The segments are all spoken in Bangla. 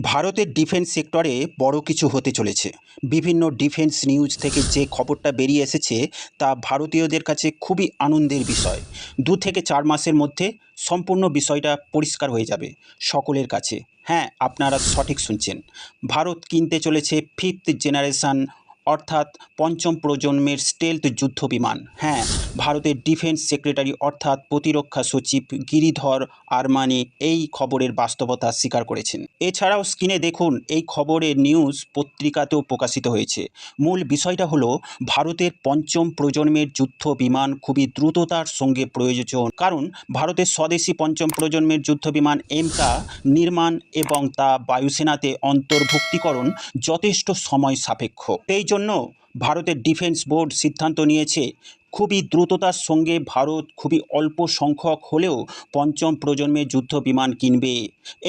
ভারতের ডিফেন্স সেক্টরে বড় কিছু হতে চলেছে। বিভিন্ন ডিফেন্স নিউজ থেকে যে খবরটা বেরিয়ে এসেছে তা ভারতীয়দের কাছে খুবই আনন্দের বিষয়। 2 থেকে 4 মাসের মধ্যে সম্পূর্ণ বিষয়টা পরিষ্কার হয়ে যাবে সকলের কাছে। হ্যাঁ, আপনারা সঠিক শুনছেন। ভারত কিনতে চলেছে 5th জেনারেশন অর্থাৎ পঞ্চম প্রজন্মের স্টেলথ যুদ্ধ বিমান। হ্যাঁ, ভারতের ডিফেন্স সেক্রেটারি অর্থাৎ প্রতিরক্ষা সচিব গিরিধর আরমানি এই খবরের বাস্তবতা স্বীকার করেছেন। এছাড়াও স্ক্রিনে দেখুন এই খবরের নিউজ পত্রিকাতেও প্রকাশিত হয়েছে। মূল বিষয়টা হলো ভারতের পঞ্চম প্রজন্মের যুদ্ধ বিমান খুবই দ্রুততার সঙ্গে প্রয়োজন, কারণ ভারতের স্বদেশি পঞ্চম প্রজন্মের যুদ্ধ বিমান এমকা নির্মাণ এবং তা বায়ুসেনাতে অন্তর্ভুক্তিকরণ যথেষ্ট সময় সাপেক্ষ। এই জন্য ভারতের ডিফেন্স বোর্ড সিদ্ধান্ত নিয়েছে খুবই দ্রুততার সঙ্গে ভারত খুবই অল্প সংখ্যক হলেও পঞ্চম প্রজন্মের যুদ্ধ বিমান কিনবে।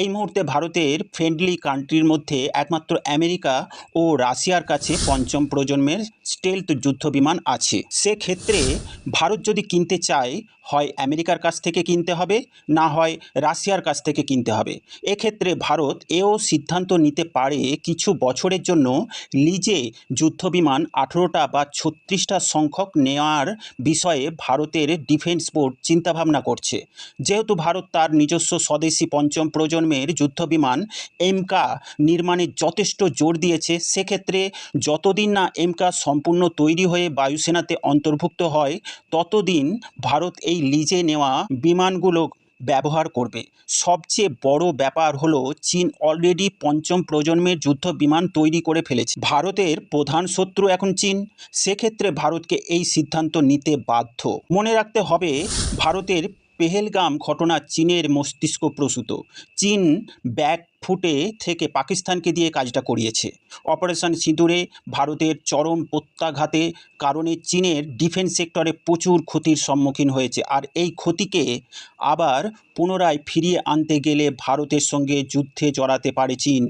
এই মুহূর্তে ভারতের ফ্রেন্ডলি কান্ট্রির মধ্যে একমাত্র আমেরিকা ও রাশিয়ার কাছে পঞ্চম প্রজন্মের স্টেলথ যুদ্ধ বিমান আছে। সেক্ষেত্রে ভারত যদি কিনতে চায়, হয় আমেরিকার কাছ থেকে কিনতে হবে, না হয় রাশিয়ার কাছ থেকে কিনতে হবে। এক্ষেত্রে ভারত এও সিদ্ধান্ত নিতে পারে কিছু বছরের জন্য লিজে যুদ্ধবিমান 18টা বা 36টা সংখ্যক নেওয়ার বিষয়ে ভারতের ডিফেন্স বোর্ড চিন্তাভাবনা করছে। যেহেতু ভারত তার নিজস্ব স্বদেশি পঞ্চম প্রজন্মের যুদ্ধবিমান এমকা নির্মাণে যথেষ্ট জোর দিয়েছে, সেক্ষেত্রে যতদিন না এমকা সম্পূর্ণ তৈরি হয়ে বায়ুসেনাতে অন্তর্ভুক্ত হয় ততদিন ভারত এই লিজে নেওয়া বিমানগুলো ব্যবহার করবে। সবচেয়ে বড় ব্যাপার হলো চীন অলরেডি পঞ্চম প্রজন্মের যুদ্ধ বিমান তৈরি করে ফেলেছে। ভারতের প্রধান শত্রু এখন চীন। সেক্ষেত্রে ভারতকে এই সিদ্ধান্ত নিতে বাধ্য। মনে রাখতে হবে, ভারতের পেহেলগাম ঘটনা চীনের মস্তিষ্ক প্রসূত। চীন ব্যাকফুটে থেকে পাকিস্তানকে দিয়ে কাজটা করিয়েছে। অপারেশন সিঁদুরে ভারতের চরম প্রত্যাঘাতের কারণে চীনের ডিফেন্স সেক্টরে প্রচুর ক্ষতির সম্মুখীন হয়েছে, আর এই ক্ষতিকে আবার পুনরায় ফিরিয়ে আনতে গেলে ভারতের সঙ্গে যুদ্ধে জড়াতে পারে চীন।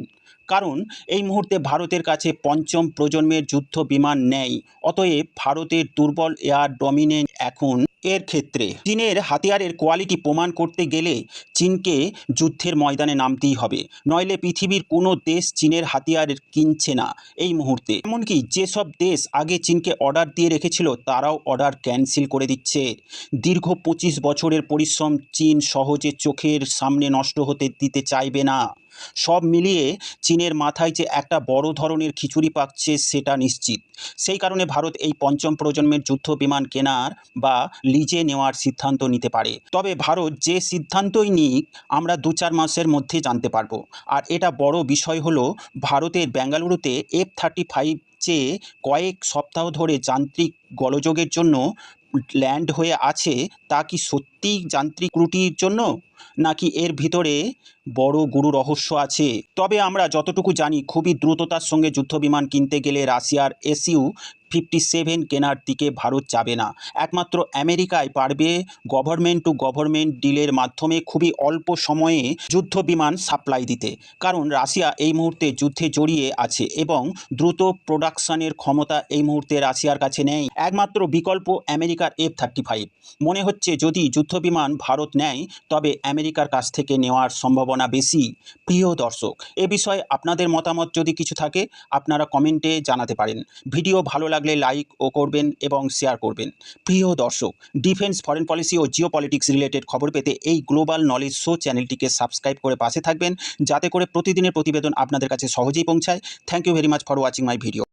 কারণ এই মুহূর্তে ভারতের কাছে পঞ্চম প্রজন্মের যুদ্ধ বিমান নেই। অতএব ভারতের দুর্বল এয়ার ডমিনেন্স এখন এর ক্ষেত্রে চীনের হাতিয়ারের কোয়ালিটি প্রমাণ করতে গেলে চীনকে যুদ্ধের ময়দানে নামতেই হবে, নইলে পৃথিবীর কোনো দেশ চীনের হাতিয়ার কিনছে না এই মুহূর্তে। এমনকি যেসব দেশ আগে চীনকে অর্ডার দিয়ে রেখেছিল তারাও অর্ডার ক্যান্সেল করে দিচ্ছে। দীর্ঘ 25 বছরের পরিশ্রম চীন সহজে চোখের সামনে নষ্ট হতে দিতে চাইবে না। সব মিলিয়ে চীনের মাথায় যে একটা বড় ধরনের খিচুড়ি পাকছে সেটা নিশ্চিত। সেই কারণে ভারত এই পঞ্চম প্রজন্মের যুদ্ধ বিমান কেনার বা লিজে নেওয়ার সিদ্ধান্ত নিতে পারে। তবে ভারত যে সিদ্ধান্তই নিক আমরা 2-4 মাসের মধ্যে জানতে পারবো। আর এটা বড় বিষয় হলো, ভারতের বেঙ্গালুরুতে F-35 চেয়ে কয়েক সপ্তাহ ধরে যান্ত্রিক গোলযোগের জন্য ল্যান্ড হয়ে আছে। তা কি সত্যিই যান্ত্রিক ত্রুটির জন্য, নাকি এর ভিতরে বড় গুরু রহস্য আছে? তবে আমরা যতটুকু জানি, খুবই দ্রুততার সঙ্গে যুদ্ধবিমান কিনতে গেলে রাশিয়ার Su-57 কেনার দিকে ভারত যাবে না। একমাত্র আমেরিকায় পারবে গভর্নমেন্ট টু গভর্নমেন্ট ডিলের মাধ্যমে খুবই অল্প সময়ে যুদ্ধবিমান সাপ্লাই দিতে, কারণ রাশিয়া এই মুহূর্তে যুদ্ধে জড়িয়ে আছে এবং দ্রুত প্রোডাকশনের ক্ষমতা এই মুহূর্তে রাশিয়ার কাছে নেই। একমাত্র বিকল্প আমেরিকার F-35। মনে হচ্ছে যদি যুদ্ধবিমান ভারত নেয় তবে আমেরিকার কাছ থেকে নেওয়ার সম্ভাবনা বেশি। প্রিয় দর্শক, এ বিষয়ে আপনাদের মতামত যদি কিছু থাকে আপনারা কমেন্টে জানাতে পারেন। ভিডিও ভালো লাগলে লাইক ও করবেন এবং শেয়ার করবেন। প্রিয় দর্শক, ডিফেন্স, ফরেন পলিসি ও জিও পলিটিক্স রিলেটেড খবর পেতে এই গ্লোবাল নলেজ শো চ্যানেলটিকে সাবস্ক্রাইব করে পাশে থাকবেন, যাতে করে প্রতিদিনের প্রতিবেদন আপনাদের কাছে সহজেই পৌঁছায়। Thank you very much for watching my video.